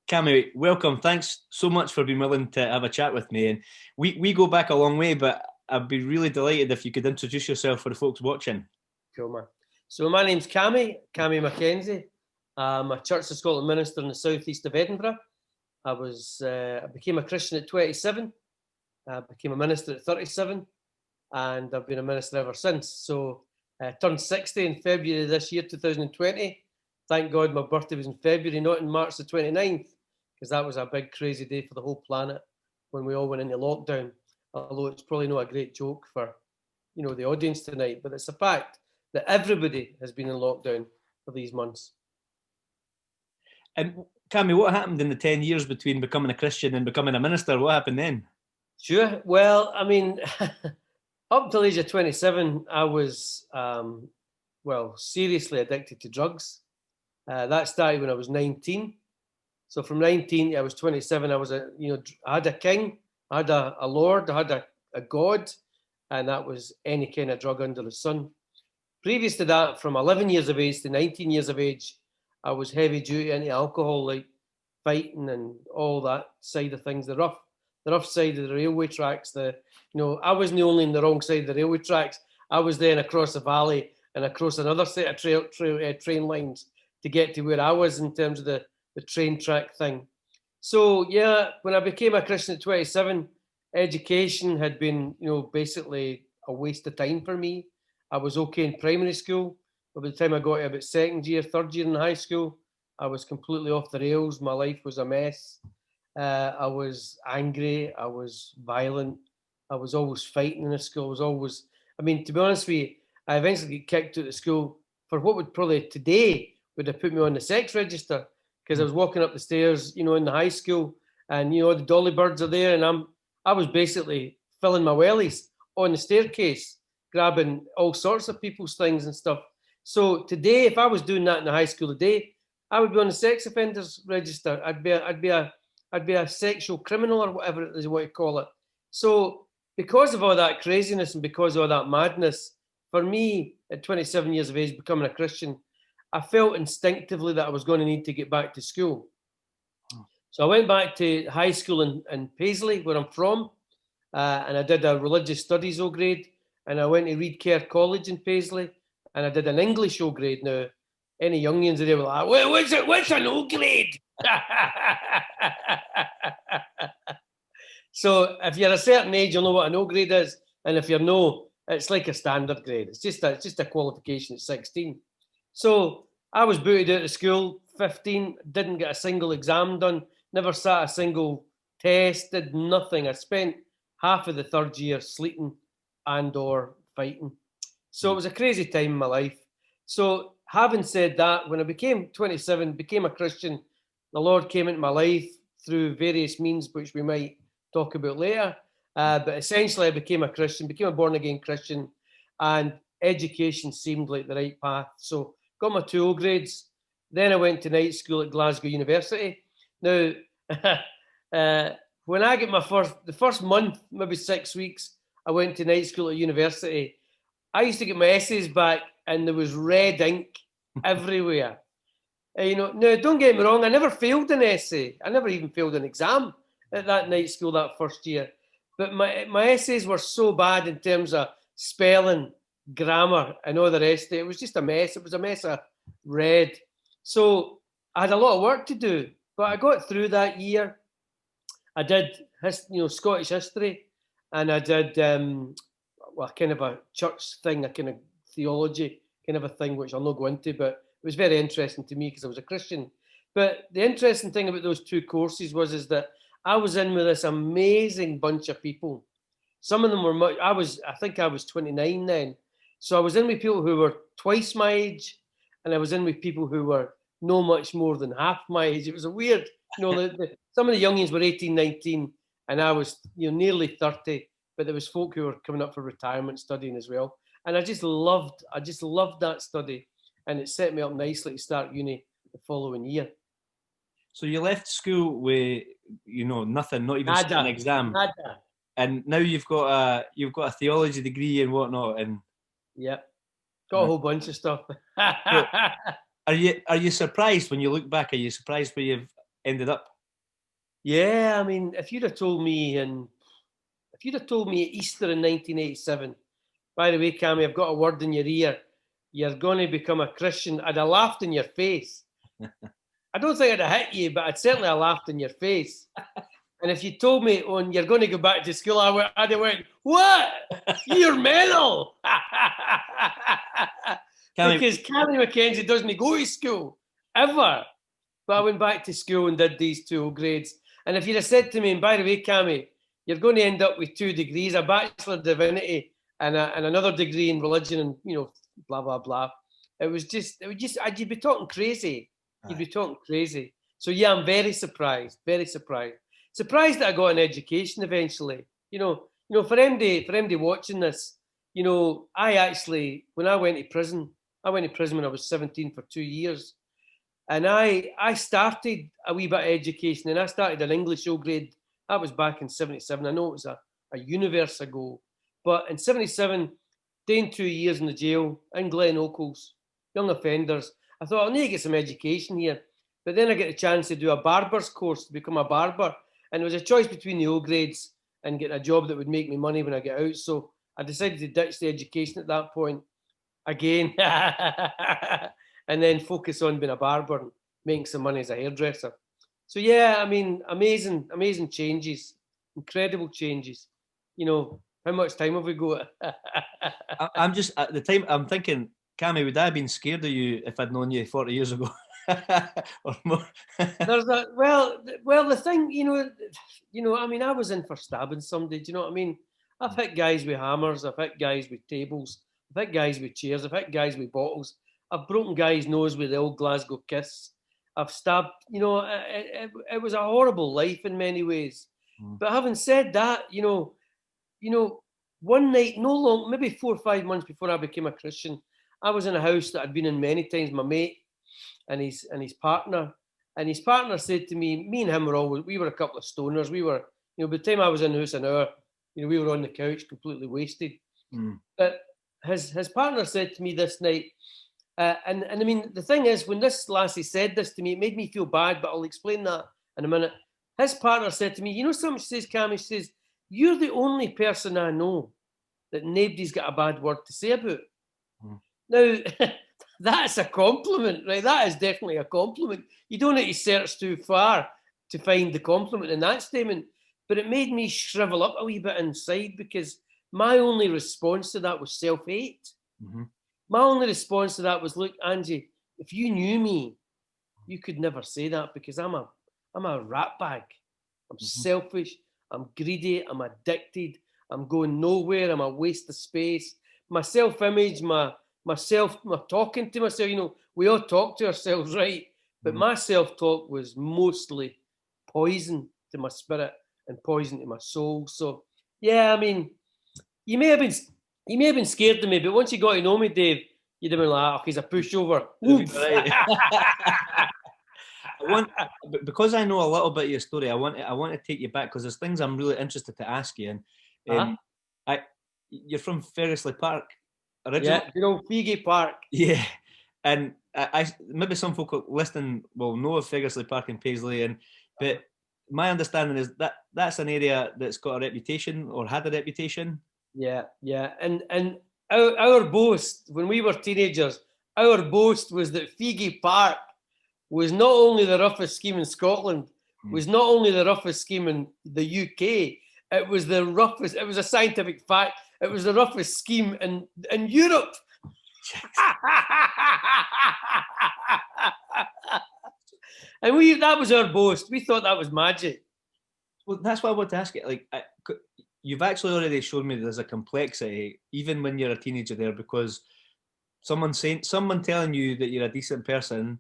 Cammy, welcome. Thanks so much for being willing to have a chat with me. And we go back a long way, but I'd be really delighted if you could introduce yourself for the folks watching. Cool, man. So my name's Cammy MacKenzie. I'm a Church of Scotland minister in the southeast of Edinburgh. I became a Christian at 27. I became a minister at 37, and I've been a minister ever since. So I turned 60 in February this year, 2020. Thank God my birthday was in February, not in March the 29th, because that was a big crazy day for the whole planet when we all went into lockdown. Although it's probably not a great joke for, the audience tonight, but it's a fact that everybody has been in lockdown for these months. And Cammy, what happened in the 10 years between becoming a Christian and becoming a minister? What happened then? Sure. Well, I mean, up until the age of 27, I was, seriously addicted to drugs. That started when I was 19. So from 19 I was 27, I had a king, I had a lord, I had a god, and that was any kind of drug under the sun. Previous to that, from 11 years of age to 19 years of age, I was heavy duty into alcohol, like fighting and all that side of things, the rough side of the railway tracks. I wasn't only in the wrong side of the railway tracks, I was then across the valley and across another set of train lines to get to where I was in terms of the train track thing. So yeah, when I became a Christian at 27, education had been, basically a waste of time for me. I was okay in primary school, but by the time I got to about second year, third year in high school, I was completely off the rails. My life was a mess. I was angry. I was violent. I was always fighting in the school. To be honest with you, I eventually got kicked out of school for what would probably today would have put me on the sex register, because I was walking up the stairs, in the high school, and the dolly birds are there, and I was basically filling my wellies on the staircase, grabbing all sorts of people's things and stuff. So today, if I was doing that in the high school today, I would be on the sex offenders register. I'd be a sexual criminal, or whatever it is you want to call it. So because of all that craziness and because of all that madness, for me at 27 years of age, becoming a Christian, I felt instinctively that I was going to need to get back to school. So I went back to high school in Paisley, where I'm from, and I did a religious studies O grade, and I went to Reed Kerr College in Paisley, and I did an English O grade. Now, any youngins there were like, what's an O grade? So if you're a certain age, you'll know what an O grade is, and if you're no, it's like a standard grade. It's just a qualification at 16. So I was booted out of school, 15, didn't get a single exam done, never sat a single test, did nothing. I spent half of the third year sleeping and or fighting. So it was a crazy time in my life. So having said that, when I became 27, became a Christian, the Lord came into my life through various means, which we might talk about later. But essentially I became a Christian, became a born again Christian, and education seemed like the right path. So got my 2 O grades. Then I went to night school at Glasgow University. Now, when I get the first month, maybe 6 weeks, I went to night school at university. I used to get my essays back and there was red ink everywhere. Now, don't get me wrong, I never failed an essay. I never even failed an exam at that night school that first year. But my essays were so bad in terms of spelling, grammar, and all the rest of it. It was just a mess. It was a mess of red. So I had a lot of work to do, but I got through that year. I did Scottish history, and I did kind of a church thing, a kind of theology kind of a thing, which I'll not go into, but it was very interesting to me because I was a Christian. But the interesting thing about those 2 courses is that I was in with this amazing bunch of people. Some of them were I think I was 29 then. So I was in with people who were twice my age, and I was in with people who were no much more than half my age. It was a weird, some of the youngins were 18, 19, and I was nearly 30, but there was folk who were coming up for retirement studying as well. And I just loved that study, and it set me up nicely to start uni the following year. So you left school with, nothing, not even an exam. Nada. And now you've got a theology degree and whatnot, and got a whole bunch of stuff. So, are you surprised when you look back? Are you surprised where you've ended up? Yeah, I mean, if you'd have told me at Easter in 1987, by the way, Cammy, I've got a word in your ear. You're going to become a Christian. I'd have laughed in your face. I don't think I'd have hit you, but I'd certainly have laughed in your face. And if you told me, oh, and you're going to go back to school, I'd have went, what? You're mental. Because Cammy MacKenzie doesn't go to school, ever. But I went back to school and did these 2 grades. And if you'd have said to me, and by the way, Cammy, you're going to end up with 2 degrees, a Bachelor of Divinity and another degree in religion and, blah, blah, blah. You'd be talking crazy. You'd be talking crazy. So, yeah, I'm very surprised, very surprised. Surprised that I got an education eventually. For MD watching this, I actually, when I went to prison when I was 17 for 2 years. And I started a wee bit of education, and I started an English O grade. That was back in 77. I know it was a universe ago. But in 77, doing 2 years in the jail in Glen Oakles, young offenders, I thought I need to get some education here. But then I get a chance to do a barber's course to become a barber. And it was a choice between the O grades and getting a job that would make me money when I get out. So I decided to ditch the education at that point again. And then focus on being a barber and making some money as a hairdresser. So yeah, I mean, amazing changes, incredible changes. How much time have we got? I'm just at the time. I'm thinking, Cammy, would I have been scared of you if I'd known you 40 years ago or more? well, the thing, I mean, I was in for stabbing somebody. Do you know what I mean? I've hit guys with hammers. I've hit guys with tables. I've hit guys with chairs. I've hit guys with bottles. I've broken guys' nose with the old Glasgow kiss. I've stabbed, it was a horrible life in many ways. But having said that, one night, maybe 4 or 5 months before I became a Christian, I was in a house that I'd been in many times, my mate and his partner. And his partner said to me and him we were a couple of stoners. We were, by the time I was in the house an hour, we were on the couch completely wasted. But his partner said to me this night, and I mean, the thing is, when this lassie said this to me, it made me feel bad, but I'll explain that in a minute. His partner said to me, something? She says, Cammy, she says, you're the only person I know that nobody's got a bad word to say about. Now, that's a compliment, right? That is definitely a compliment. You don't need to search too far to find the compliment in that statement. But it made me shrivel up a wee bit inside because my only response to that was self-hate. My only response to that was, look, Angie, if you knew me, you could never say that because I'm a rat bag. I'm selfish. I'm greedy. I'm addicted. I'm going nowhere. I'm a waste of space. My self-image, my talking to myself, we all talk to ourselves, right? But my self-talk was mostly poison to my spirit and poison to my soul. So, yeah, I mean, you may have been scared of me, but once you got to know me, Dave, you'd have been like, he's a pushover. Because I know a little bit of your story, I want to take you back because there's things I'm really interested to ask you. And you're from Fergusley Park originally? Yeah, Figgy Park. Yeah, and I maybe some folk listening will know of Fergusley Park in Paisley, but my understanding is that that's an area that's got a reputation or had a reputation. Yeah, and our boast when we were teenagers, our boast was that Figgy Park was not only the roughest scheme in Scotland, was not only the roughest scheme in the UK, it was the roughest. It was a scientific fact. It was the roughest scheme in Europe. And that was our boast. We thought that was magic. Well, that's why I want to ask you. Like, you've actually already shown me there's a complexity, even when you're a teenager there, because someone telling you that you're a decent person,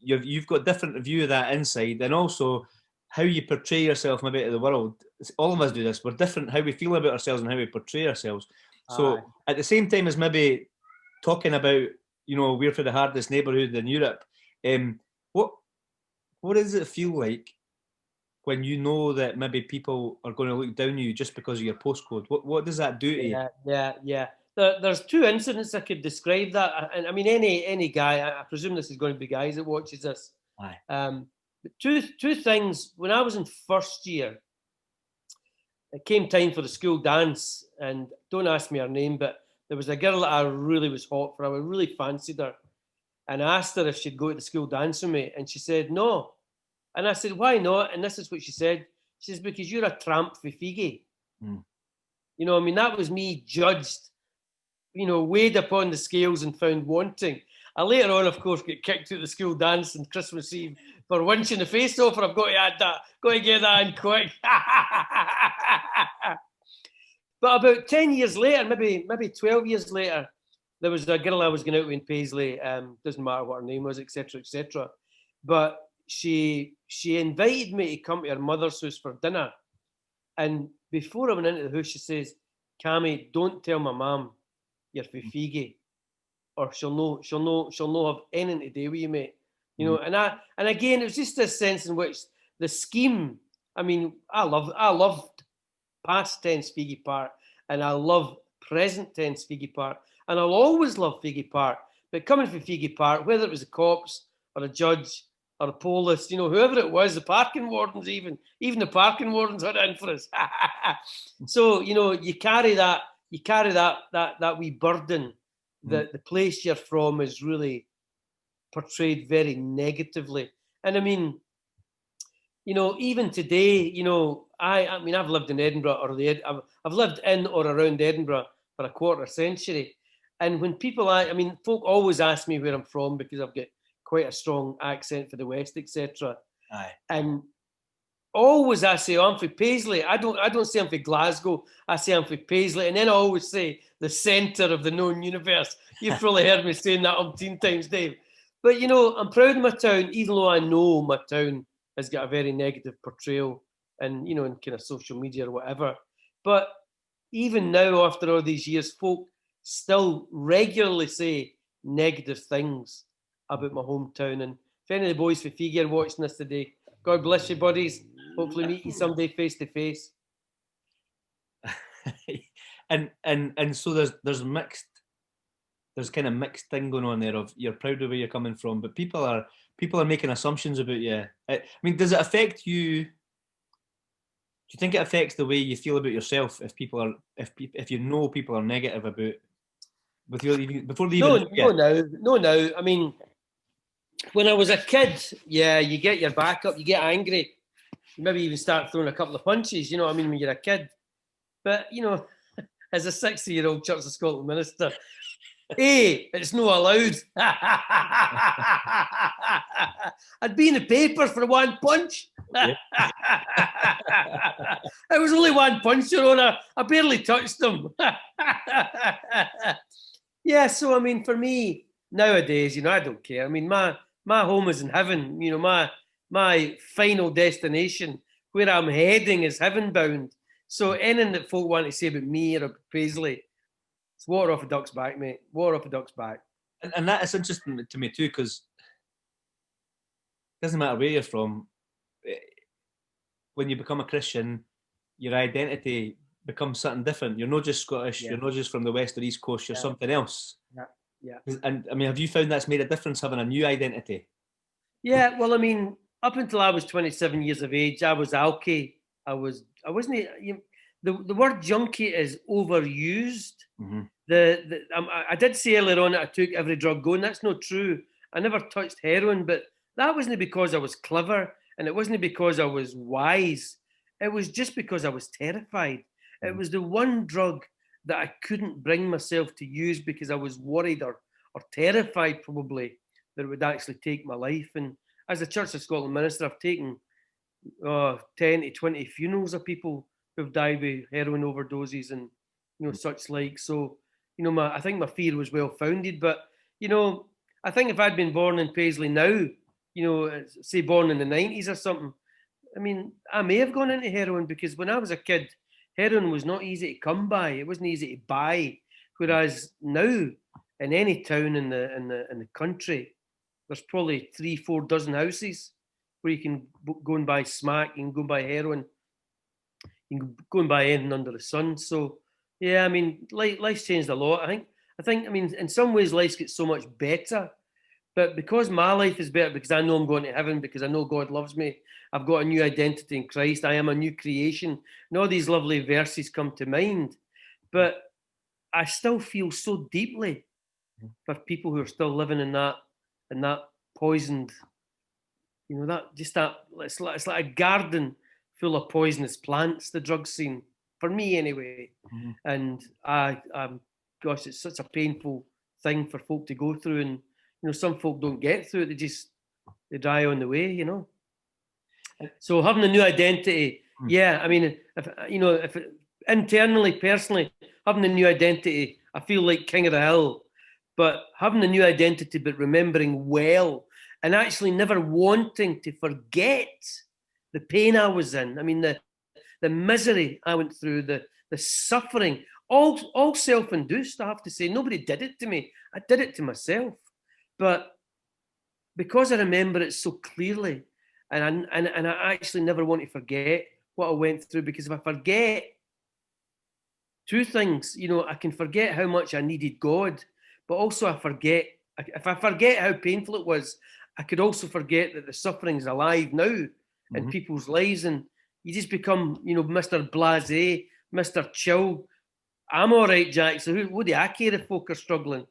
you've got a different view of that inside, and also how you portray yourself maybe to the world. All of us do this. We're different how we feel about ourselves and how we portray ourselves. So at the same time as maybe talking about, we're for the hardest neighbourhood in Europe, what does it feel like when you know that maybe people are going to look down on you just because of your postcode? What does that do to you? Yeah. There's 2 incidents I could describe that. And I mean, any guy, I presume this is going to be guys that watches this. But two things. When I was in first year, it came time for the school dance, and don't ask me her name, but there was a girl that I really was hot for. I really fancied her, and I asked her if she'd go to the school dance with me, and she said no. And I said, why not? And this is what she said. She says, because you're a tramp for Figgy. Mm. You know, I mean, that was me judged, you know, weighed upon the scales and found wanting. I later on, of course, get kicked out of the school dance on Christmas Eve for winching the face off, and I've got to add that, got to get that in quick. But about 10 years later, maybe 12 years later, there was a girl I was going out with in Paisley, doesn't matter what her name was, etc., etc. But she invited me to come to her mother's house for dinner. And before I went into the house, she says, Cammy, don't tell my mum you're for Figgy, or she'll know have anything to do with you, mate. You know, and again, it was just this sense in which the scheme, I mean, I loved past tense Figgy Park, and I love present tense Figgy Park, and I'll always love Figgy Park. But coming from Figgy Park, whether it was the cops or a judge or the police, you know, whoever it was, the parking wardens, even the parking wardens had in for us. So, you know, you carry that wee burden that the place you're from is really portrayed very negatively. And I mean, you know, even today, you know, I mean, I've lived in Edinburgh, or I've lived in or around Edinburgh for a quarter century. And when people, I mean, folk always ask me where I'm from because I've got quite a strong accent for the West, etc. And always I say, oh, I'm from Paisley. I don't say I'm from Glasgow. I say I'm from Paisley. And then I always say the centre of the known universe. You've probably heard me saying that umpteen times, Dave. But, you know, I'm proud of my town, even though I know my town has got a very negative portrayal and, you know, in kind of social media or whatever. But even now, after all these years, folk still regularly say negative things about my hometown. And if any of the boys for Figgy are watching this today, God bless you, buddies. Hopefully meet you someday face to face. And so there's kind of mixed thing going on there of you're proud of where you're coming from, but people are making assumptions about you. I mean, does it affect you? Do you think it affects the way you feel about yourself if you know people are negative about with you even before they even No. I mean, when I was a kid, yeah, you get your back up, you get angry, you maybe even start throwing a couple of punches. You know what I mean, when you're a kid. But you know, as a 60-year-old Church of Scotland minister, it's not allowed. I'd be in the paper for one punch. It was only one punch, Your Honour. I barely touched them. Yeah, so I mean, for me nowadays, you know, I don't care. I mean, my home is in heaven. You know, my final destination, where I'm heading, is heaven bound. So anything that folk want to say about me or Paisley, it's water off a duck's back, mate. Water off a duck's back. And that is interesting to me too, because it doesn't matter where you're from. When you become a Christian, your identity becomes something different. You're not just Scottish. Yeah. You're not just from the West or East Coast. You're something else. Yeah. And I mean, have you found that's made a difference having a new identity? Yeah. Well, I mean, up until I was 27 years of age, I was alky. I wasn't. The word junkie is overused. Mm-hmm. I did say earlier on that I took every drug going. That's not true. I never touched heroin, but that wasn't because I was clever, and it wasn't because I was wise. It was just because I was terrified. Mm-hmm. It was the one drug that I couldn't bring myself to use because I was worried or terrified probably that it would actually take my life. And as a Church of Scotland minister, I've taken 10 to 20 funerals of people who've died with heroin overdoses and, you know, such like. So, you know, I think my fear was well founded. But, you know, I think if I'd been born in Paisley now, you know, say born in the 90s or something, I mean, I may have gone into heroin because when I was a kid, heroin was not easy to come by. It wasn't easy to buy. Whereas now, in any town in the country, there's probably 3-4 dozen houses where you can go and buy smack, you can go and buy heroin, you can go and buy anything under the sun. So, yeah, I mean, life's changed a lot. I think, I mean, in some ways, life gets so much better But because my life is better, because I know I'm going to heaven, because I know God loves me, I've got a new identity in Christ, I am a new creation, and all these lovely verses come to mind. But I still feel so deeply for people who are still living in that poisoned, it's like a garden full of poisonous plants, the drug scene, for me anyway. And gosh, it's such a painful thing for folk to go through, and some folk don't get through it, they die on the way. So having a new identity, I mean, if internally, personally, having a new identity, I feel like king of the hill. But having a new identity, but remembering well, and actually never wanting to forget the pain I was in. I mean, the misery I went through, the suffering, all self-induced, I have to say. Nobody did it to me. I did it to myself. But because I remember it so clearly, and I actually never want to forget what I went through, because if I forget two things, I can forget how much I needed God, but also if I forget how painful it was, I could also forget that the suffering's alive now in people's lives, and you just become, Mr. Blasé, Mr. Chill. I'm all right, Jack, so what do I care if folk are struggling?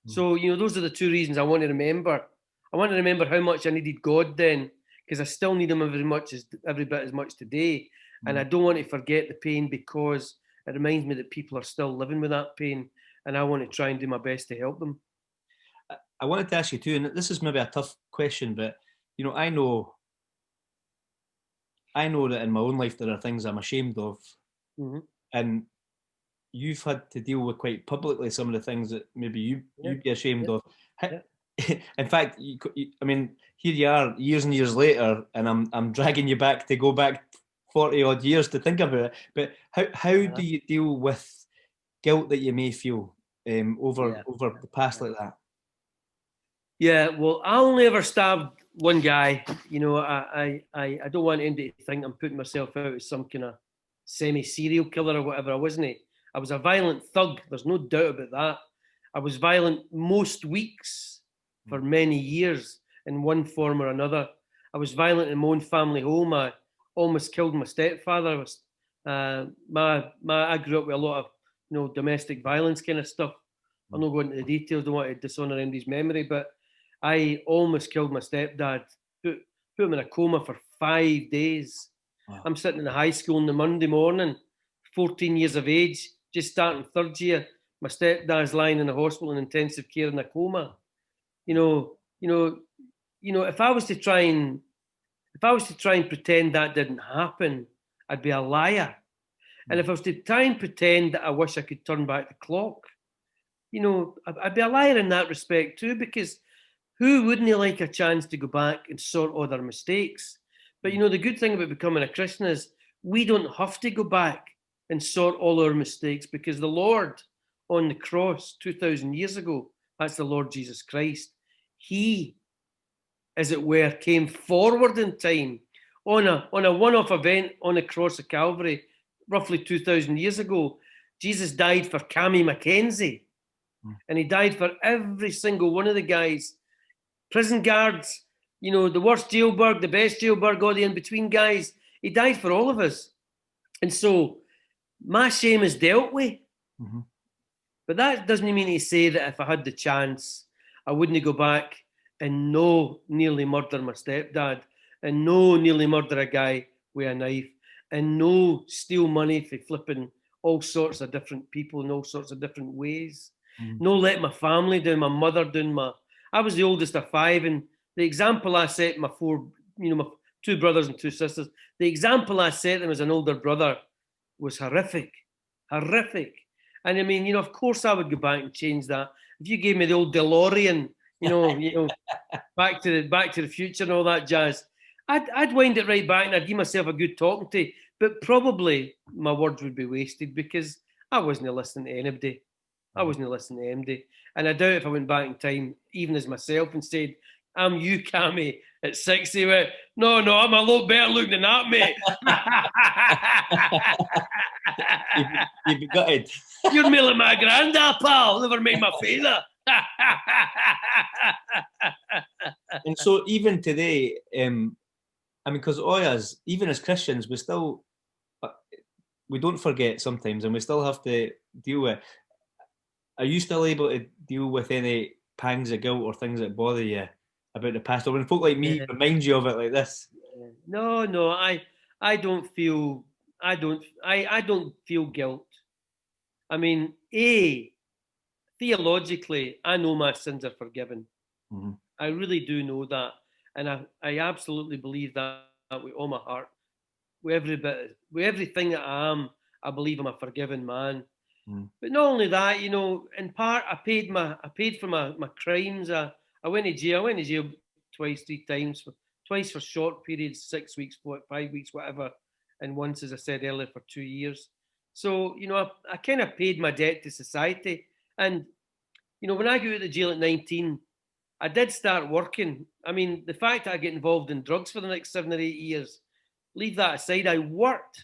So, those are the two reasons I want to remember. I want to remember how much I needed God then, because I still need him every bit as much today. And I don't want to forget the pain, because it reminds me that people are still living with that pain, and I want to try and do my best to help them. I wanted to ask you too, and this is maybe a tough question, but I know that in my own life there are things I'm ashamed of, and you've had to deal with quite publicly some of the things that maybe you'd be ashamed of. In fact, I mean, here you are years and years later, and I'm dragging you back to go back 40 odd years to think about it. But how do you deal with guilt that you may feel over the past like that? Yeah, well, I only ever stabbed one guy. I don't want anybody to think I'm putting myself out as some kind of semi-serial killer or whatever. I wasn't. I was a violent thug. There's no doubt about that. I was violent most weeks for many years in one form or another. I was violent in my own family home. I almost killed my stepfather. I grew up with a lot of domestic violence kind of stuff. I'm not going into the details. Don't want to dishonour anybody's memory, but I almost killed my stepdad. Put him in a coma for 5 days. Wow. I'm sitting in the high school on the Monday morning, 14 years of age, just starting third year. My stepdad's lying in the hospital in intensive care in a coma. If I was to try and pretend that didn't happen, I'd be a liar. And if I was to try and pretend that I wish I could turn back the clock, I'd be a liar in that respect too, because who wouldn't like a chance to go back and sort all their mistakes? But the good thing about becoming a Christian is we don't have to go back and sort all our mistakes, because the Lord on the cross 2,000 years ago, that's the Lord Jesus Christ, he, as it were, came forward in time on a one-off event on the cross of Calvary, roughly 2,000 years ago. Jesus died for Cammy and MacKenzie, and he died for every single one of the guys, prison guards, the worst jailbird, the best jailbird, all the in-between guys. He died for all of us. And so my shame is dealt with. But that doesn't mean to say that if I had the chance, I wouldn't go back and nearly murder my stepdad, and nearly murder a guy with a knife, and steal money for flipping all sorts of different people in all sorts of different ways. Let my family down, my mother down. I was the oldest of 5, and the example I set my 2 brothers and 2 sisters, the example I set them as an older brother was horrific. And I mean, of course I would go back and change that. If you gave me the old DeLorean, back to the future and all that jazz, I'd wind it right back and I'd give myself a good talking to. But probably my words would be wasted, because I wasn't listening to anybody. And I doubt if I went back in time, even as myself, and said, "I'm you, Cammy, at 60. No, I'm a lot better looking than that, mate." You'd be gutted. You're me like my granda, pal. Never made my father. And so even today, I mean, because all us, even as Christians, we don't forget sometimes, and we still have to deal with. Are you still able to deal with any pangs of guilt or things that bother you about the past, or when folk like me Yeah. remind you of it like this? No, I don't feel, I don't feel guilt. I mean, theologically, I know my sins are forgiven. Mm-hmm. I really do know that, and I absolutely believe that with all my heart, with every bit, with everything that I am. I believe I'm a forgiven man. Mm-hmm. But not only that, in part, I paid for my crimes. I went to jail. I went to jail twice, three times, twice for short periods, 6 weeks, 5 weeks, whatever, and once, as I said earlier, for 2 years. So I kind of paid my debt to society. And when I got out of jail at 19, I did start working. I mean, the fact that I get involved in drugs for the next 7 or 8 years, leave that aside. I worked.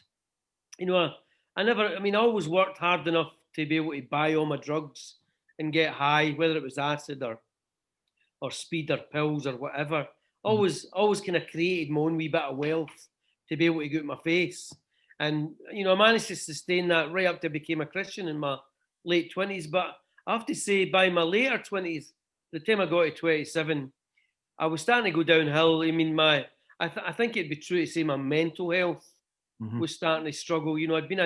I never, I mean, I always worked hard enough to be able to buy all my drugs and get high, whether it was acid or speed or pills or whatever. Always kind of created my own wee bit of wealth to be able to get my face. And, I managed to sustain that right up to I became a Christian in my late 20s. But I have to say, by my later 20s, the time I got to 27, I was starting to go downhill. I mean, I think it'd be true to say my mental health Mm-hmm. was starting to struggle. I'd been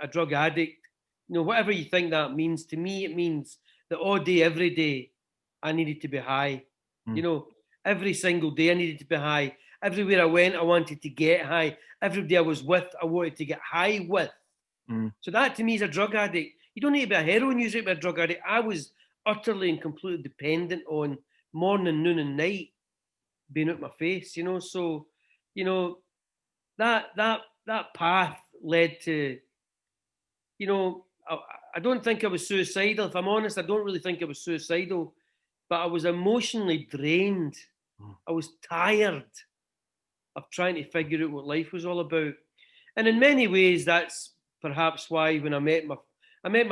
a drug addict. Whatever you think that means, to me, it means that all day, every day, I needed to be high. Mm. Every single day I needed to be high. Everywhere I went, I wanted to get high. Everybody I was with, I wanted to get high with. Mm. So that to me is a drug addict. You don't need to be a heroin user to be a drug addict. I was utterly and completely dependent on morning, noon, and night being out my face. So you know that path led to, I don't think I was suicidal. If I'm honest, I don't really think I was suicidal, but I was emotionally drained. Mm. I was tired of trying to figure out what life was all about. And in many ways, that's perhaps why when I met my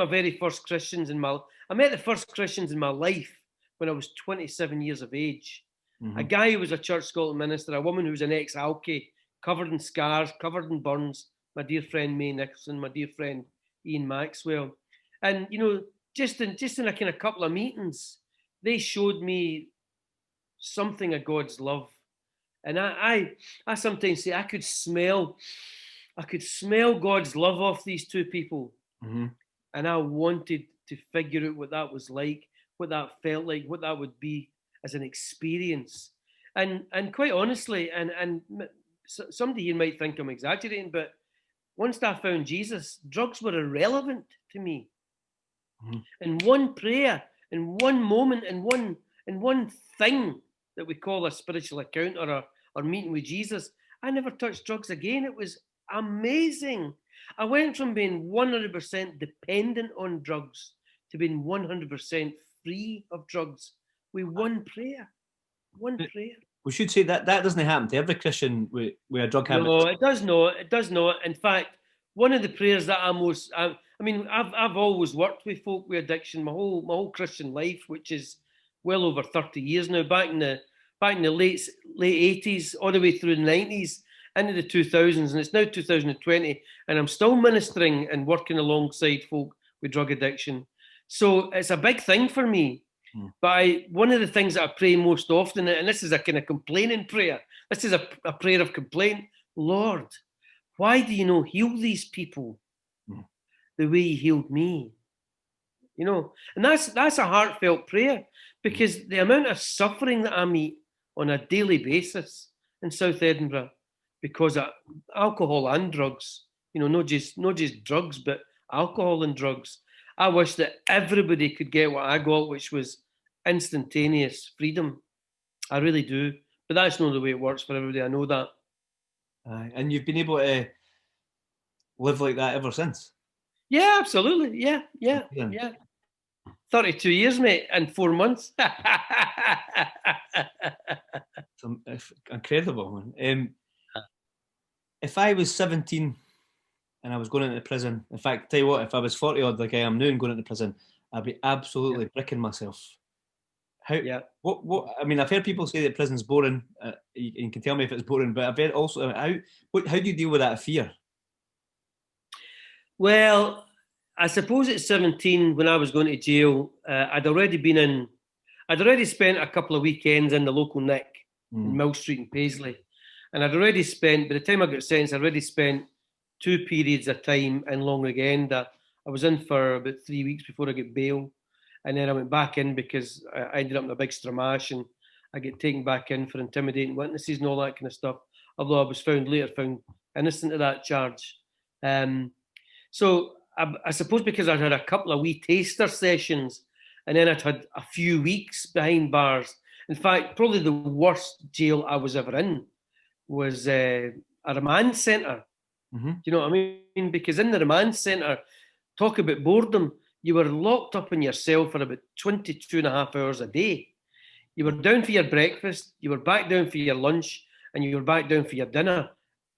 very first Christians I met the first Christians in my life when I was 27 years of age. Mm-hmm. A guy who was a church Scotland minister, a woman who was an ex-alkie, covered in scars, covered in burns, my dear friend May Nicholson, my dear friend Ian Maxwell. And just in a kind of couple of meetings, they showed me something of God's love. And I sometimes say I could smell God's love off these two people. Mm-hmm. And I wanted to figure out what that was like, what that felt like, what that would be as an experience. And quite honestly, and somebody here might think I'm exaggerating, but once I found Jesus, drugs were irrelevant to me. Mm-hmm. In one prayer, in one moment, in one thing that we call a spiritual encounter or meeting with Jesus, I never touched drugs again. It was amazing. I went from being 100% dependent on drugs to being 100% free of drugs with one prayer. One prayer. We should say that doesn't happen to every Christian with a drug habit. No, it does not. It does not. In fact, one of the prayers that I mean, I've always worked with folk with addiction my whole Christian life, which is well over 30 years now. Back in the late 80s, all the way through the 90s, into the 2000s, and it's now 2020, and I'm still ministering and working alongside folk with drug addiction. So it's a big thing for me. But one of the things that I pray most often, and this is a kind of complaining prayer, this is a prayer of complaint. Lord, why do you not heal these people the way you healed me? And that's a heartfelt prayer, because the amount of suffering that I meet on a daily basis in South Edinburgh because of alcohol and drugs, not just drugs, but alcohol and drugs. I wish that everybody could get what I got, which was instantaneous freedom. I really do. But that's not the way it works for everybody. I know that. And you've been able to live like that ever since? Yeah, absolutely. Yeah. 32 years, mate, and 4 months. Incredible, man. If I was 17 and I was going into prison, in fact, tell you what, if I was 40 odd like I am now and going into prison, I'd be absolutely bricking myself. Yeah. What? I mean, I've heard people say that prison's boring. You can tell me if it's boring, but I've heard also how do you deal with that fear? Well, I suppose at 17, when I was going to jail, I'd already spent a couple of weekends in the local Nick in Mill Street in Paisley. And I'd already spent, by the time I got sentenced, I'd already spent 2 periods of time in Long Again. I was in for about 3 weeks before I got bail. And then I went back in because I ended up in a big stramash and I get taken back in for intimidating witnesses and all that kind of stuff. Although I was later found innocent of that charge. So I suppose because I'd had a couple of wee taster sessions and then I'd had a few weeks behind bars. In fact, probably the worst jail I was ever in was a remand centre. Mm-hmm. Do you know what I mean? Because in the remand centre, talk about boredom, you were locked up in your cell for about 22 and a half hours a day. You were down for your breakfast, you were back down for your lunch, and you were back down for your dinner.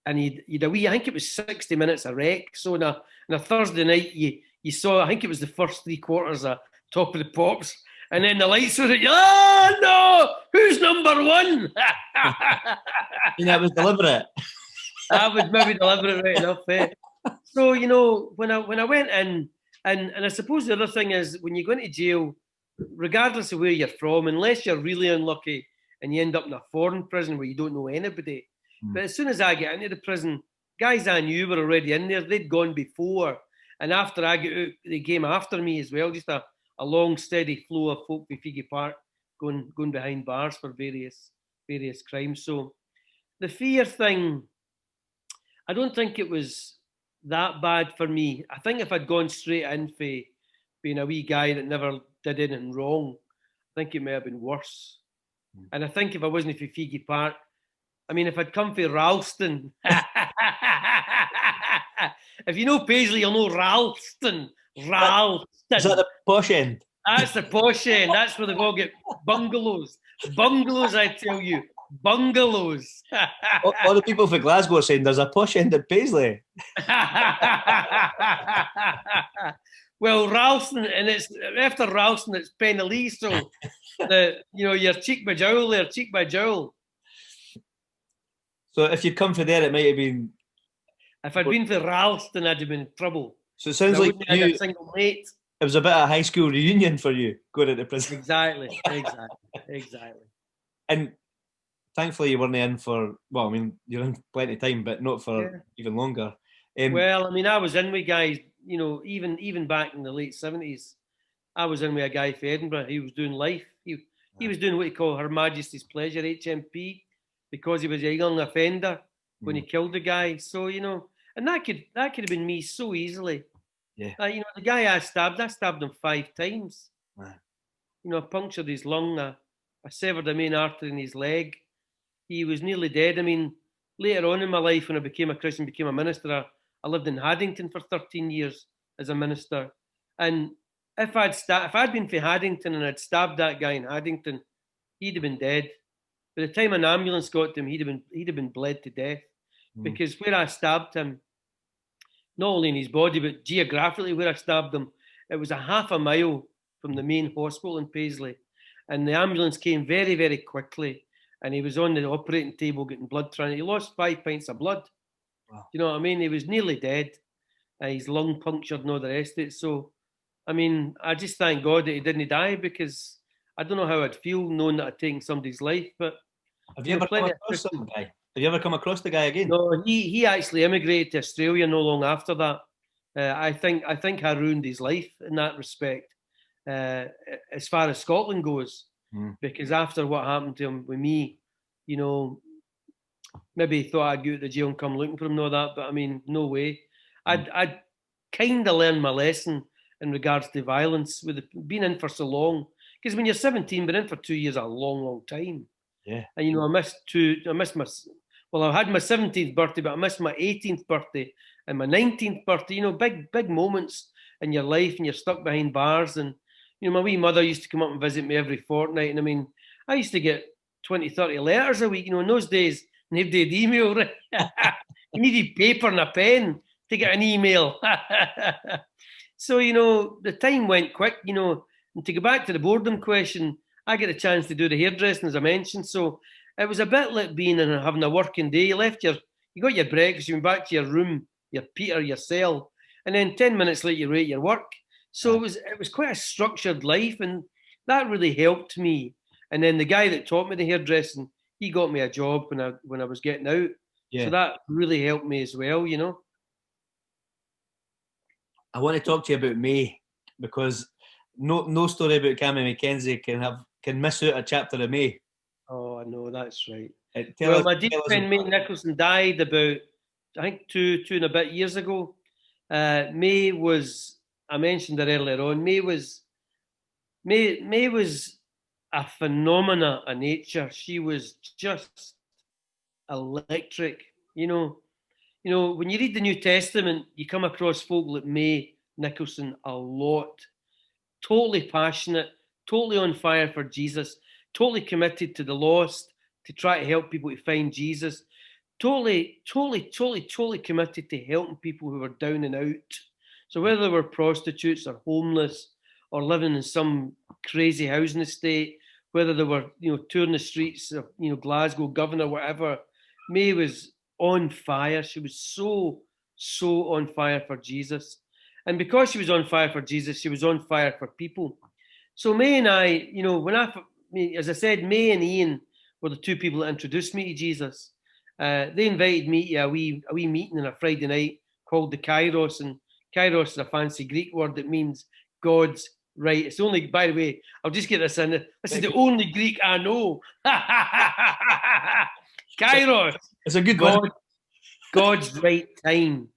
And you'd a wee, I think it was 60 minutes a rec. So on a Thursday night, you saw, I think it was the first 3/4 of Top of the Pops. And then the lights were at you, oh no, who's number one? That was deliberate. That was maybe deliberate, right enough. So, you know, when I went in, and I suppose the other thing is when you go into jail, regardless of where you're from, unless you're really unlucky and you end up in a foreign prison where you don't know anybody. But as soon as I get into the prison, guys I knew were already in there. They'd gone before. And after I got out, they came after me as well. Just a long, steady flow of folk with Figgy Park going behind bars for various crimes. So the fear thing, I don't think it was that bad for me. I think if I'd gone straight in for being a wee guy that never did anything wrong, I think it may have been worse. And I think if I wasn't for Figgy Park, I mean, if I'd come for Ralston, if you know Paisley, you'll know Ralston. Ralston. Is that the posh end? That's the posh end. That's where they've all got bungalows. Bungalows, I tell you. Bungalows. all the people for Glasgow are saying there's a posh end at Paisley. Well, Ralston, and it's after Ralston, it's Penally. So, you're cheek by jowl there, cheek by jowl. So if you'd come for there, it might have been. If I'd been for Ralston, I'd have been in trouble. So it sounds like a single mate. It was a bit of a high school reunion for you going into prison. Exactly. And thankfully, you weren't in for. Well, I mean, you're in plenty of time, but not for even longer. Well, I mean, I was in with guys. You know, even back in the late 70s, I was in with a guy for Edinburgh. He was doing life. He was doing what he called Her Majestys Pleasure, HMP, because he was a young offender when he killed the guy. So, you know, and that could have been me so easily. Yeah. The guy I stabbed him 5 times. Man. You know, I punctured his lung. I severed the main artery in his leg. He was nearly dead. I mean, later on in my life, when I became a Christian, became a minister, I lived in Haddington for 13 years as a minister. And if I'd been for Haddington and I'd stabbed that guy in Haddington, he'd have been dead. By the time an ambulance got to him, he'd have been bled to death. Because where I stabbed him, not only in his body, but geographically where I stabbed him, it was a half a mile from the main hospital in Paisley. And the ambulance came very, very quickly. And he was on the operating table getting blood transfusion. He lost 5 pints of blood. Wow. You know what I mean? He was nearly dead. His lung punctured and all the rest of it. So, I mean, I just thank God that he didn't die, because I don't know how I'd feel knowing that I'd taken somebody's life. But have you ever come across some guy? Have you ever come across the guy again? No, he actually emigrated to Australia no long after that. I think I ruined his life in that respect, as far as Scotland goes, because after what happened to him with me, you know, maybe he thought I'd go to the jail and come looking for him and all that, but I mean, no way. I'd kind of learned my lesson in regards to violence with being in for so long, because when you're 17, being in for 2 years is a long, long time. Yeah. And you know, I had my 17th birthday, but I missed my 18th birthday and my 19th birthday. You know, big moments in your life, and you're stuck behind bars. And you know, my wee mother used to come up and visit me every fortnight, and I mean, I used to get 20, 30 letters a week. You know, in those days, nobody had email. Right? You needed paper and a pen to get an email. So, you know, the time went quick, you know. And to go back to the boredom question, I get a chance to do the hairdressing, as I mentioned. So it was a bit like being and having a working day. You got your breakfast, you went back to your room, your Peter, your cell, and then 10 minutes later you were at your work. So it was quite a structured life, and that really helped me. And then the guy that taught me the hairdressing, he got me a job when I was getting out. Yeah. So that really helped me as well, you know. I want to talk to you about May, because no story about Cammy and MacKenzie can miss out a chapter of May. Oh, I know, that's right. Tell My dear friend May Nicholson died about, I think, two and a bit years ago. May was, I mentioned her earlier on, May was a phenomena of nature. She was just electric. You know, when you read the New Testament, you come across folk like May Nicholson a lot. Totally passionate, totally on fire for Jesus, totally committed to the lost, to try to help people to find Jesus. Totally committed to helping people who were down and out. So whether they were prostitutes or homeless or living in some crazy housing estate, whether they were, touring the streets of, Glasgow, Governor, whatever, May was on fire. She was so on fire for Jesus. And because she was on fire for Jesus, she was on fire for people. So May and I, as I said, May and Ian were the two people that introduced me to Jesus. They invited me to a wee meeting on a Friday night called the Kairos, and Kairos is a fancy Greek word that means God's right. It's only, by the way, I'll just get this in. This is the only Greek I know. Kairos. It's a good one. God's right time.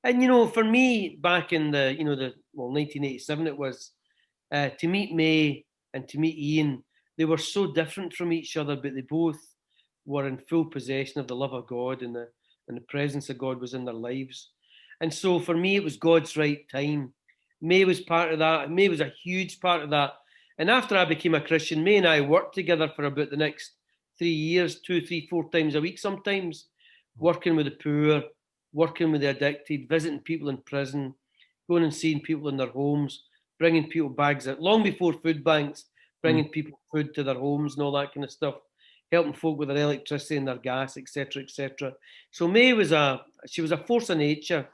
And for me, back in the 1987 it was, to meet May and to meet Ian, they were so different from each other, but they both were in full possession of the love of God, and the presence of God was in their lives. And so for me, it was God's right time. May was part of that. May was a huge part of that. And after I became a Christian, May and I worked together for about the next 3 years, 2, 3, 4 times a week sometimes, working with the poor, working with the addicted, visiting people in prison, going and seeing people in their homes, bringing people bags out, long before food banks, bringing people food to their homes and all that kind of stuff, helping folk with their electricity and their gas, etc., etc. So May was a force of nature,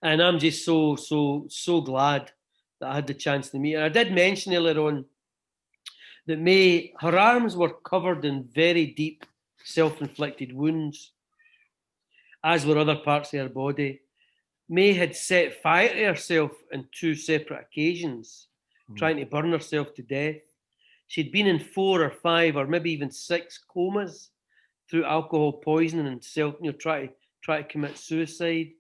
and I'm just so glad that I had the chance to meet her. I did mention earlier on that May, her arms were covered in very deep self-inflicted wounds, as were other parts of her body. May had set fire to herself on 2 separate occasions, trying to burn herself to death. She'd been in 4 or 5 or maybe even 6 comas through alcohol poisoning and try to commit suicide.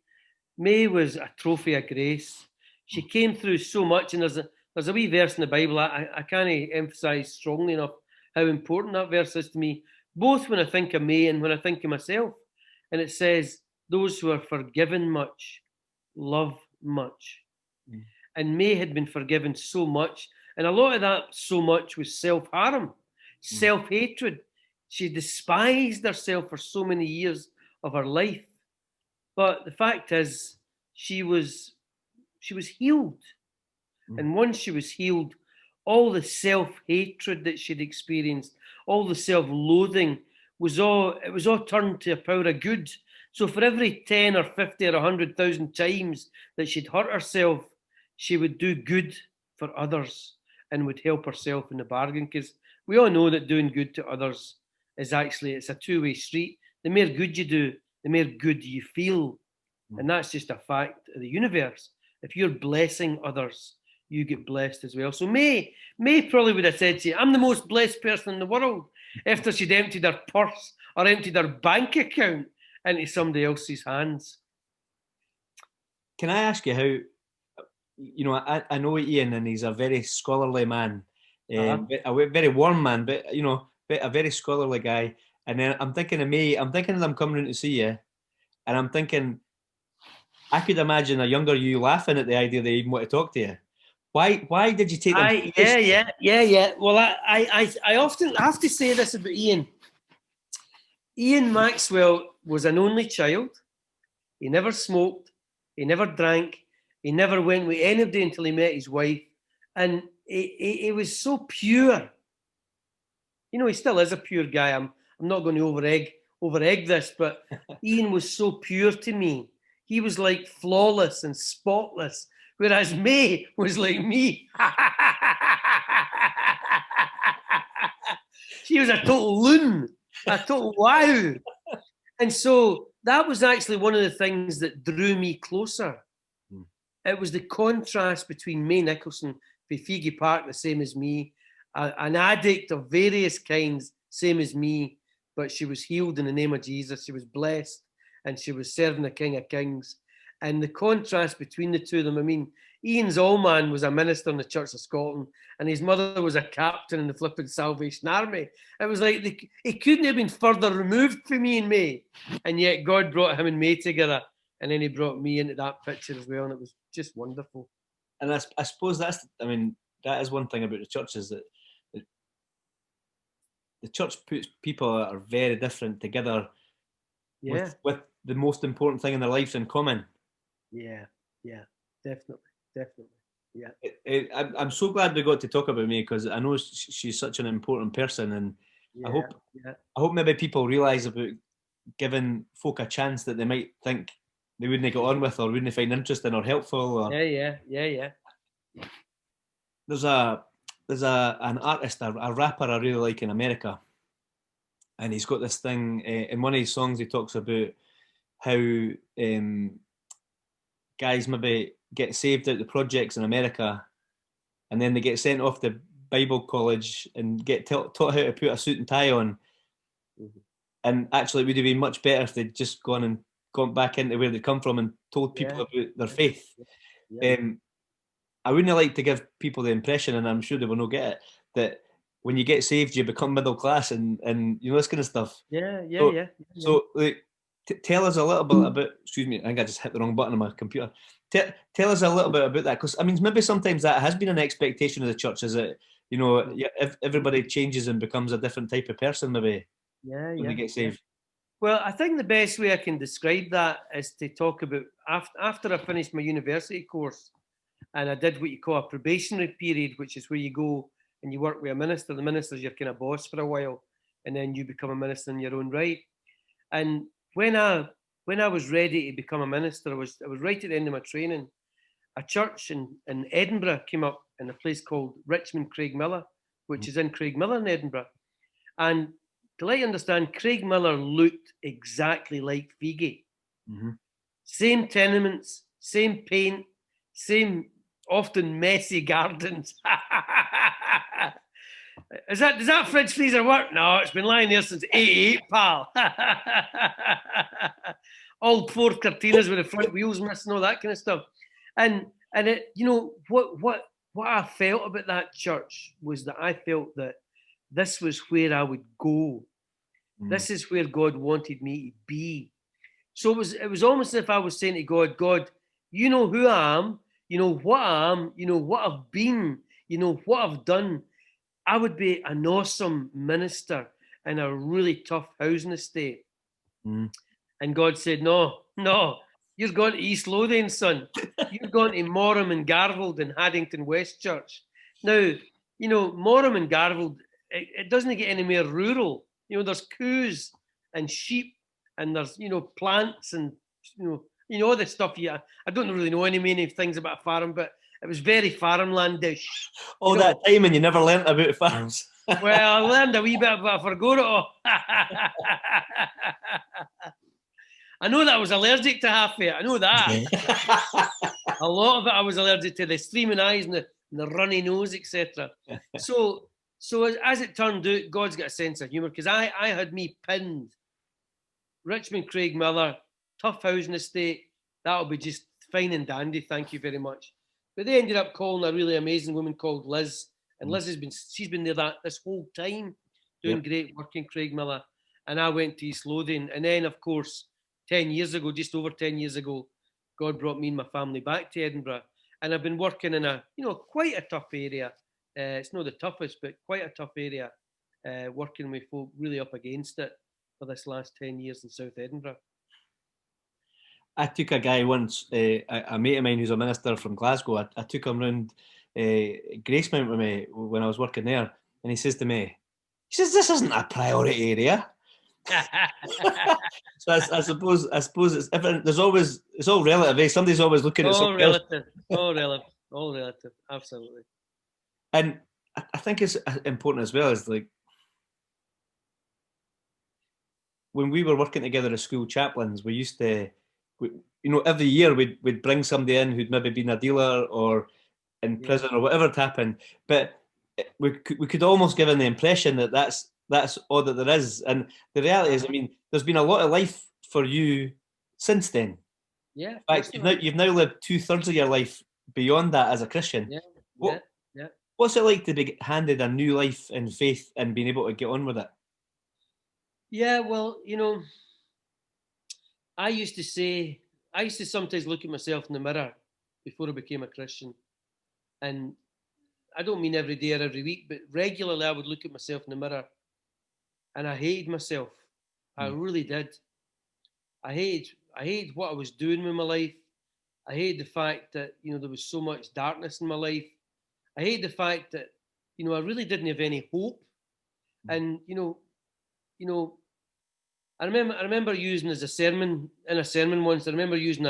May was a trophy of grace. She came through so much, and there's a wee verse in the Bible I can't emphasize strongly enough how important that verse is to me, both when I think of May and when I think of myself. And it says, those who are forgiven much love much. And May had been forgiven so much, and a lot of that so much was self-harm, self-hatred. She despised herself for so many years of her life. But the fact is, she was healed. And once she was healed, all the self-hatred that she'd experienced, all the self-loathing, it was all turned to a power of good. So for every 10 or 50 or 100,000 times that she'd hurt herself, she would do good for others and would help herself in the bargain. Because we all know that doing good to others it's a two-way street. The more good you do, the more good you feel. And that's just a fact of the universe. If you're blessing others, you get blessed as well. So May probably would have said to you, I'm the most blessed person in the world, after she'd emptied her purse or emptied her bank account into somebody else's hands. Can I ask you how, I know Ian, and he's a very scholarly man, a very warm man, but, a very scholarly guy. And then I'm thinking of May, I'm thinking of them coming in to see you, and I'm thinking, I could imagine a younger you laughing at the idea they even want to talk to you. Why did you take them? Yeah. Well, I often have to say this about Ian. Ian Maxwell was an only child. He never smoked. He never drank. He never went with anybody until he met his wife. And he was so pure You know, he still is a pure guy. I'm not going to over egg this, but Ian was so pure to me. He was like flawless and spotless, whereas May was like me. She was a total loon, a total wow. And so that was actually one of the things that drew me closer. It was the contrast between May Nicholson, Fiji Park, the same as me, an addict of various kinds, same as me, but she was healed in the name of Jesus. She was blessed, and she was serving the King of Kings. And the contrast between the two of them, I mean, Ian's old man was a minister in the Church of Scotland, and his mother was a captain in the flipping Salvation Army. It was like he couldn't have been further removed from me and May, and yet God brought him and May together, and then he brought me into that picture as well, and it was just wonderful. And I suppose that is one thing about the church, is that the church puts people that are very different together, with the most important thing in their lives in common. Yeah, definitely. Yeah. I'm so glad we got to talk about May, because I know she's such an important person, and I hope maybe people realise about giving folk a chance that they might think they wouldn't get on with, or wouldn't find interesting or helpful. Or... Yeah. There's an artist, a rapper I really like in America, and he's got this thing in one of his songs. He talks about how guys maybe get saved out the projects in America, and then they get sent off to Bible college and get taught how to put a suit and tie on. And actually, it would have been much better if they'd just gone back into where they come from and told people about their faith. I wouldn't like to give people the impression, and I'm sure they will not get it, that when you get saved, you become middle class and you know, this kind of stuff. So like, tell us a little bit about. Excuse me, I think I just hit the wrong button on my computer. Tell us a little bit about that, because I mean, maybe sometimes that has been an expectation of the church, is that, you know, if everybody changes and becomes a different type of person, maybe when they get saved. Well, I think the best way I can describe that is to talk about after I finished my university course, and I did what you call a probationary period, which is where you go and you work with a minister. The minister's your kind of boss for a while, and then you become a minister in your own right. And when I was ready to become a minister, I was right at the end of my training. A church in Edinburgh came up in a place called Richmond Craigmillar, which is in Craigmillar in Edinburgh. And to let you understand, Craigmillar looked exactly like Fiji. Same tenements, same paint, same often messy gardens. Does that fridge freezer work? No, it's been lying there since '88, pal. Old Ford Cortinas with the front wheels missing, all that kind of stuff. And it, you know, what I felt about that church was that I felt that this was where I would go. This is where God wanted me to be. So it was almost as if I was saying to God, you know who I am, you know what I am, you know what I've been, you know what I've done. I would be an awesome minister in a really tough housing estate. And God said, no, you're going to East Lothian, son. You're going to Morham and Garvold and Haddington West Church. Now, you know, Morham and Garvold, it doesn't get any more rural. You know, there's coos and sheep, and there's, you know, plants, and you know all this stuff. I don't really know any many things about farm, but it was very farmlandish. All that time, and you never learnt about farms. Well, I learned a wee bit, but I forgot it all. I know that I was allergic to half of it. I know that. A lot of it I was allergic to, the streaming eyes and the runny nose, etc. So as it turned out, God's got a sense of humour, because I had me pinned. Richmond Craigmillar, tough housing estate, that'll be just fine and dandy, thank you very much. But they ended up calling a really amazing woman called Liz, and Liz she's been there this whole time, doing great work in Craigmillar. And I went to East Lothian, and then of course 10 years ago, just over 10 years ago, God brought me and my family back to Edinburgh, and I've been working in a, you know, quite a tough area. It's not the toughest, but quite a tough area, working with folk really up against it for this last 10 years in South Edinburgh. I took a guy once, a mate of mine who's a minister from Glasgow, I took him round Gracemount with me when I was working there, and he says to me, He says, this isn't a priority area. So I suppose it's different. It's all relative. Eh? Somebody's always looking at something else. All relative, absolutely. And I think it's important as well as like when we were working together as school chaplains, we used to, every year we'd bring somebody in who'd maybe been a dealer or in prison or whatever had happened, but we could almost give them the impression that that's all that there is. And the reality is, I mean, there's been a lot of life for you since then. Yeah. In fact, you've now lived 2/3 of your life beyond that as a Christian. Yeah. What's it like to be handed a new life in faith and being able to get on with it? Yeah, well, I used to sometimes look at myself in the mirror before I became a Christian. And I don't mean every day or every week, but regularly I would look at myself in the mirror and I hated myself. I really did. I hated what I was doing with my life. I hated the fact that, there was so much darkness in my life. I hated the fact that, I really didn't have any hope. And, I remember using in a sermon once, I remember using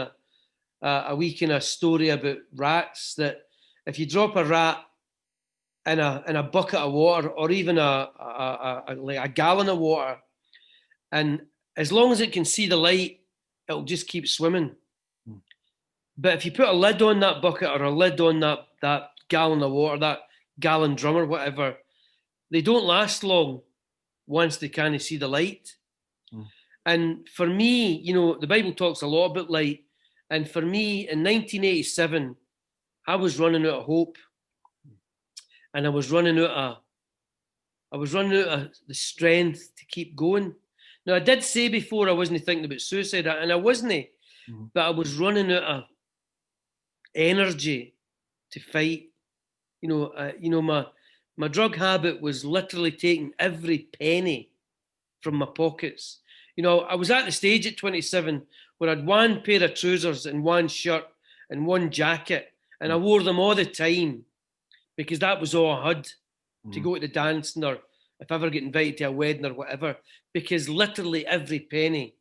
a week in a story about rats, that if you drop a rat in a bucket of water or even like a gallon of water, and as long as it can see the light, it'll just keep swimming. But if you put a lid on that bucket or a lid on that gallon of water, that gallon drum or whatever, they don't last long once they can't see the light. And for me, the Bible talks a lot about light. And for me, in 1987, I was running out of hope. And I was running out of the strength to keep going. Now, I did say before I wasn't thinking about suicide, and I wasn't, but I was running out of energy to fight. My drug habit was literally taking every penny from my pockets. I was at the stage at 27 where I had one pair of trousers and one shirt and one jacket, and I wore them all the time because that was all I had to go to the dancing or if I ever get invited to a wedding or whatever, because literally every penny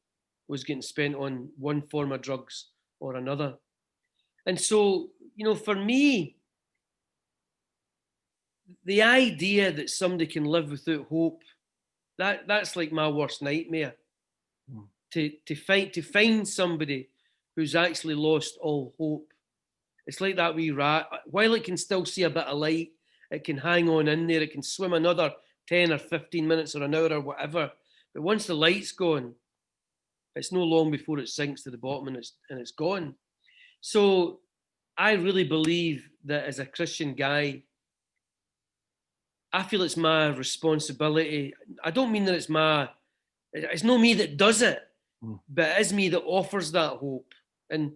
was getting spent on one form of drugs or another. And so, for me, the idea that somebody can live without hope, that's like my worst nightmare. To find somebody who's actually lost all hope. It's like that wee rat. While it can still see a bit of light, it can hang on in there. It can swim another 10 or 15 minutes or an hour or whatever. But once the light's gone, it's no long before it sinks to the bottom and it's gone. So I really believe that as a Christian guy, I feel it's my responsibility. I don't mean that it's not me that does it, but it is me that offers that hope. And,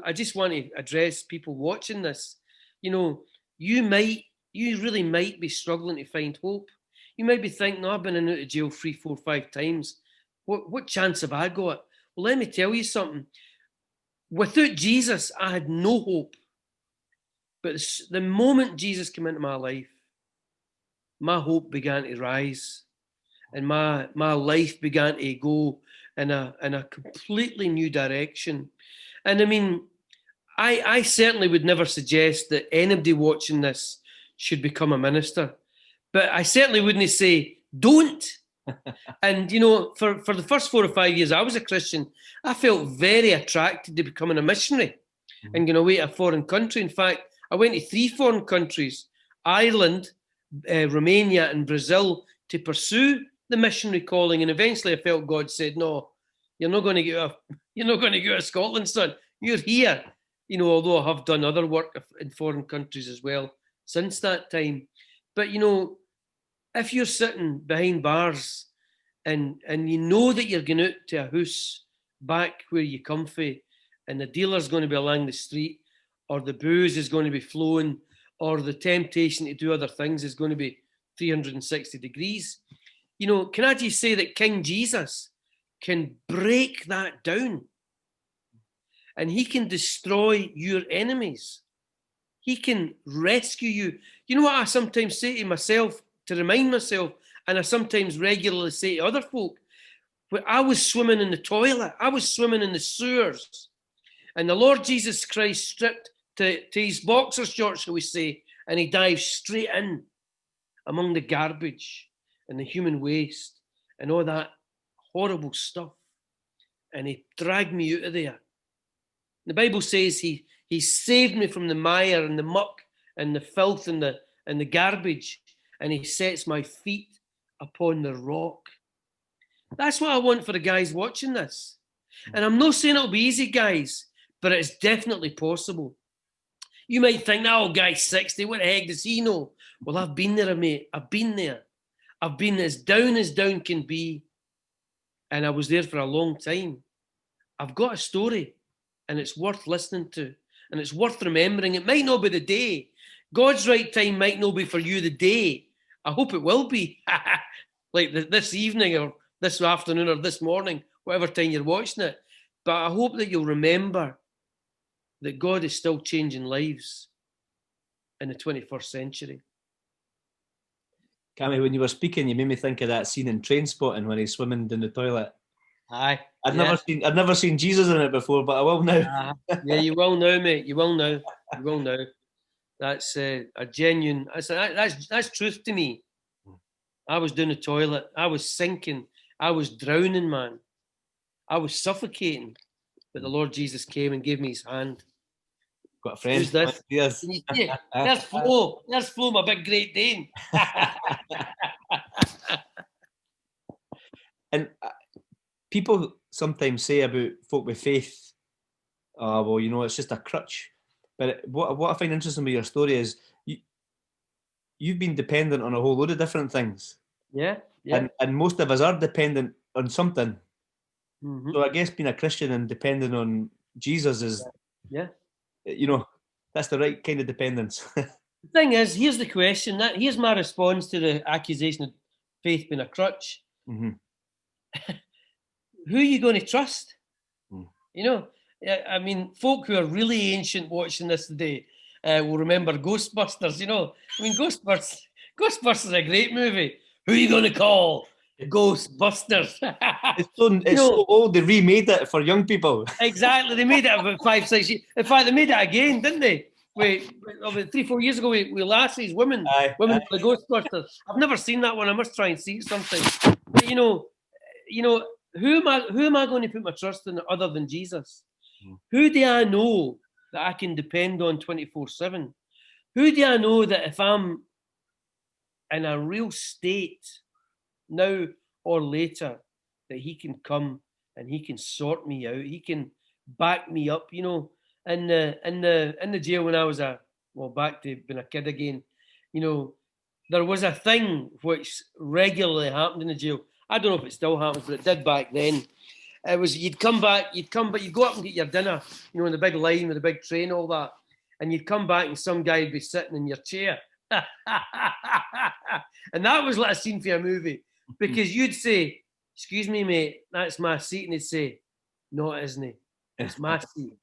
I just want to address people watching this. You really might be struggling to find hope. You might be thinking, I've been in and out of jail 3, 4, 5 times. What chance have I got? Well, let me tell you something. Without Jesus, I had no hope. But the moment Jesus came into my life, my hope began to rise. And my life began to go in a completely new direction. And I mean, I certainly would never suggest that anybody watching this should become a minister. But I certainly wouldn't say, don't. And, for the first 4 or 5 years I was a Christian, I felt very attracted to becoming a missionary and going away to a foreign country. In fact, I went to 3 foreign countries, Ireland, Romania and Brazil, to pursue the missionary calling. And eventually I felt God said, no, you're not going to get out of Scotland, son. You're here. Although I have done other work in foreign countries as well since that time. But, if you're sitting behind bars and you know that you're going out to a house back where you come from and the dealer's going to be along the street or the booze is going to be flowing or the temptation to do other things is going to be 360 degrees, can I just say that King Jesus can break that down and he can destroy your enemies. He can rescue you. You know what I sometimes say to myself to remind myself? And I sometimes regularly say to other folk, but I was swimming in the toilet, I was swimming in the sewers, and the Lord Jesus Christ stripped to his boxer shorts, shall we say, and he dived straight in among the garbage and the human waste and all that horrible stuff. And he dragged me out of there. The Bible says he saved me from the mire and the muck and the filth and the garbage, and he sets my feet upon the rock. That's what I want for the guys watching this. And I'm not saying it'll be easy, guys, but it's definitely possible. You might think, that old guy's 60, what the heck does he know? Well, I've been there, mate. I've been there. I've been as down can be. And I was there for a long time. I've got a story, and it's worth listening to, and it's worth remembering. It might not be the day. God's right time might not be for you the day. I hope it will be. Like this evening or this afternoon or this morning, whatever time you're watching it. But I hope that you'll remember that God is still changing lives in the 21st century. Cammy, when you were speaking, you made me think of that scene in Trainspotting when he's swimming down the toilet. Aye. I'd never seen Jesus in it before, but I will now. Yeah, you will now, mate. You will now. You will now. That's a genuine. That's truth to me. I was down the toilet. I was sinking. I was drowning, man. I was suffocating. But the Lord Jesus came and gave me his hand. Got a friend. Who's this? Yes. There's Flo. There's Flo, my big Great Dane. And people sometimes say about folk with faith, well, you know, it's just a crutch. But what I find interesting with your story is you've been dependent on a whole load of different things. Yeah. And most of us are dependent on something. Mm-hmm. So I guess being a Christian and depending on Jesus is, you know, that's the right kind of dependence. The thing is, here's the question. Here's my response to the accusation of faith being a crutch. Mm-hmm. Who are you going to trust? Mm. You know, I mean, folk who are really ancient watching this today will remember Ghostbusters. You know, I mean, Ghostbusters is a great movie. Who are you going to call? Ghostbusters. It's so old. They remade it for young people. Exactly, they made it about 5-6 years. In fact, they made it again, didn't they? About 3-4 years ago, with Lassie's women the Ghostbusters. I've never seen that one. I must try and see it sometime. But you know, who am I going to put my trust in other than Jesus? Who do I know that I can depend on 24/7? Who do I know that if I'm in a real state now or later, that he can come and he can sort me out, he can back me up? You know, in the jail when I was back to being a kid again, you know, there was a thing which regularly happened in the jail. I don't know if it still happens, but it did back then. It was you'd go up and get your dinner, you know, in the big line with the big train, all that, and you'd come back and some guy would be sitting in your chair. And that was like a scene for a movie, because you'd say, "Excuse me, mate, that's my seat," and he'd say, "No, it isn't. It's my seat."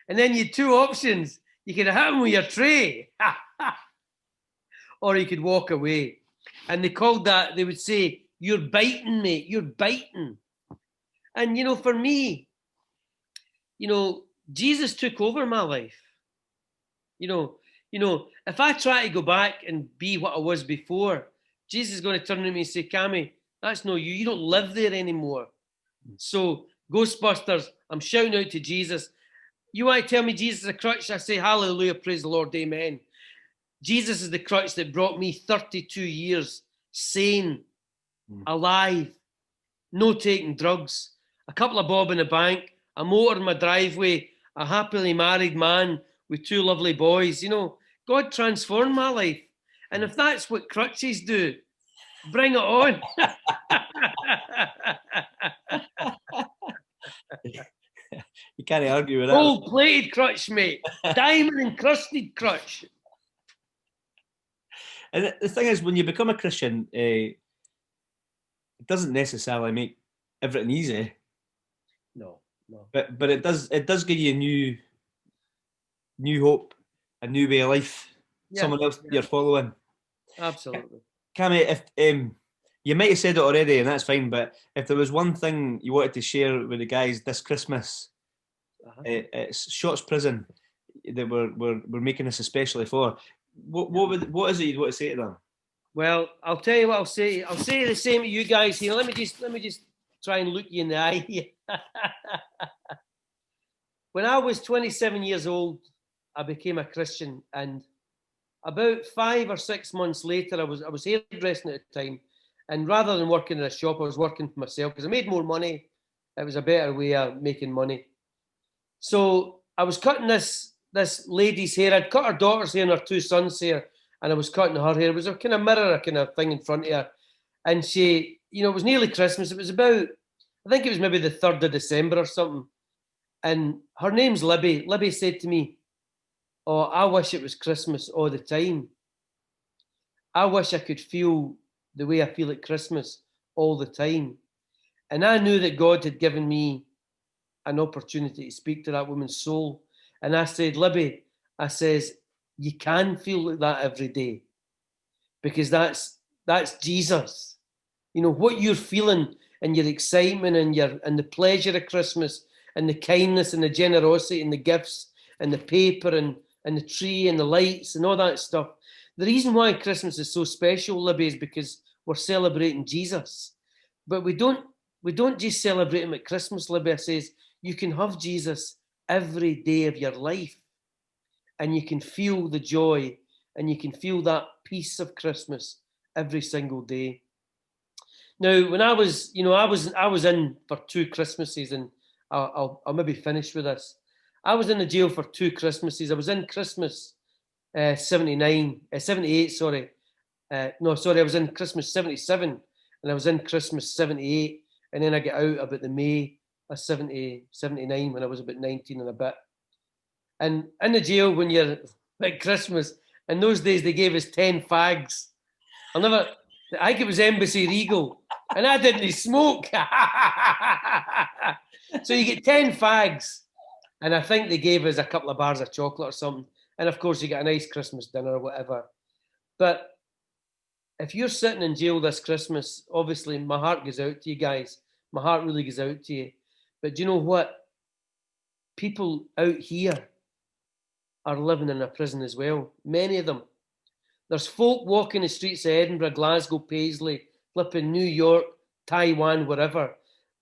And then you had two options. You could hit him with your tray, or you could walk away. And they would say, "You're biting, mate, you're biting." And, you know, for me, you know, Jesus took over my life. You know, if I try to go back and be what I was before, Jesus is going to turn to me and say, "Cammy, that's no you. You don't live there anymore." So, Ghostbusters, I'm shouting out to Jesus. You want to tell me Jesus is a crutch? I say, hallelujah, praise the Lord, amen. Jesus is the crutch that brought me 32 years sane, alive, no taking drugs, a couple of bob in the bank, a motor in my driveway, a happily married man with 2 lovely boys. You know, God transformed my life. And if that's what crutches do, bring it on. You can't argue with that. Gold-plated crutch, mate. Diamond-encrusted crutch. And the thing is, when you become a Christian, it doesn't necessarily make everything easy. No. But it does give you new hope, a new way of life. Yeah. Someone else you're following. Absolutely. Cammy, You might have said it already, and that's fine. But if there was one thing you wanted to share with the guys this Christmas, it's Shotts Prison that we're making this especially for. What is it you'd want to say to them? Well, I'll tell you what I'll say. I'll say the same to you guys here. Let me just try and look you in the eye here. When I was 27 years old, I became a Christian, and about 5 or 6 months later, I was hairdressing at the time, and rather than working in a shop, I was working for myself because I made more money. It was a better way of making money. So I was cutting this lady's hair. I'd cut her daughter's hair and her 2 sons' hair, and I was cutting her hair. It was a kind of mirror, a kind of thing in front of her. And she, you know, it was nearly Christmas. It was about, I think it was maybe the 3rd of December or something. And her name's Libby. Libby said to me, "Oh, I wish it was Christmas all the time. I wish I could feel the way I feel at Christmas all the time." And I knew that God had given me an opportunity to speak to that woman's soul. And I said, "Libby," I says, "you can feel like that every day, because that's Jesus. You know, what you're feeling and your excitement and the pleasure of Christmas and the kindness and the generosity and the gifts and the paper and the tree and the lights and all that stuff. The reason why Christmas is so special, Libby, is because we're celebrating Jesus. But we don't just celebrate him at Christmas, Libby. I says, you can have Jesus every day of your life, and you can feel the joy and you can feel that peace of Christmas every single day. Now, when I was, you know, I was in for 2 Christmases, and I'll maybe finish with this. I was in the jail for 2 Christmases. I was in Christmas 78, sorry. I was in Christmas 77, and I was in Christmas 78, and then I get out about the May of 79 when I was about 19 and a bit. And in the jail, when you're at Christmas, in those days they gave us 10 fags. I think it was Embassy Regal, and I didn't smoke. So you get 10 fags, and I think they gave us a couple of bars of chocolate or something. And of course, you get a nice Christmas dinner or whatever. But if you're sitting in jail this Christmas, obviously my heart goes out to you guys. My heart really goes out to you. But do you know what? People out here are living in a prison as well. Many of them. There's folk walking the streets of Edinburgh, Glasgow, Paisley, flipping New York, Taiwan, wherever.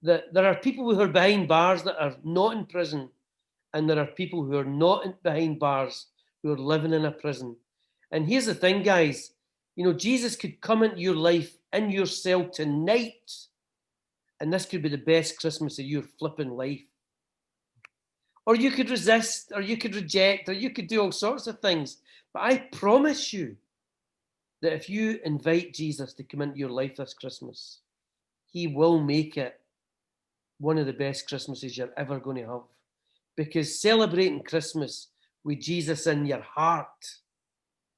There are people who are behind bars that are not in prison, and there are people who are not behind bars who are living in a prison. And here's the thing, guys. You know, Jesus could come into your life, in your cell tonight, and this could be the best Christmas of your flipping life. Or you could resist, or you could reject, or you could do all sorts of things. But I promise you that if you invite Jesus to come into your life this Christmas, he will make it one of the best Christmases you're ever going to have. Because celebrating Christmas with Jesus in your heart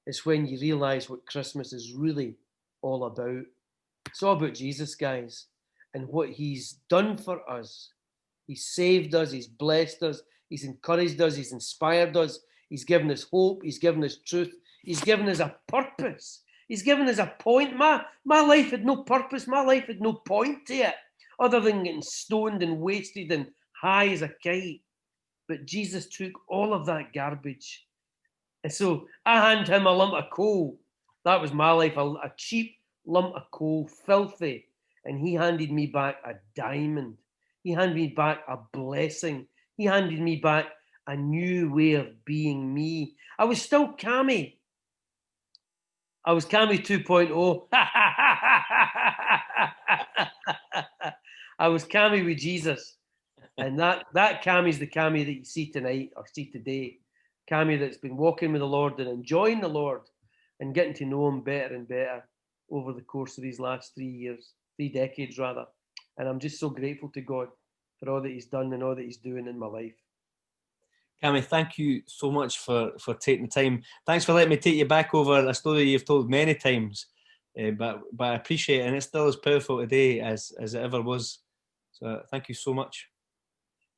is when you realise what Christmas is really all about. It's all about Jesus, guys, and what he's done for us. He's saved us, he's blessed us, he's encouraged us, he's inspired us, he's given us hope, he's given us truth, he's given us a purpose, he's given us a point. My life had no purpose, my life had no point to it, other than getting stoned and wasted and high as a kite. But Jesus took all of that garbage. And so I hand him a lump of coal. That was my life, a cheap lump of coal, filthy. And he handed me back a diamond. He handed me back a blessing. He handed me back a new way of being me. I was still Cammy. I was Cammy 2.0. I was Cammy with Jesus. And that Cammy is the Cammy that you see tonight or see today. Cammy that's been walking with the Lord and enjoying the Lord and getting to know him better and better over the course of these last 3 decades rather. And I'm just so grateful to God for all that he's done and all that he's doing in my life. Cammy, thank you so much for taking the time. Thanks for letting me take you back over a story you've told many times, but I appreciate it, and it's still as powerful today as it ever was. So thank you so much.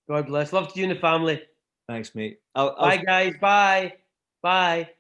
God bless. Love to you and the family. Thanks, mate. Bye, guys. Bye. Bye.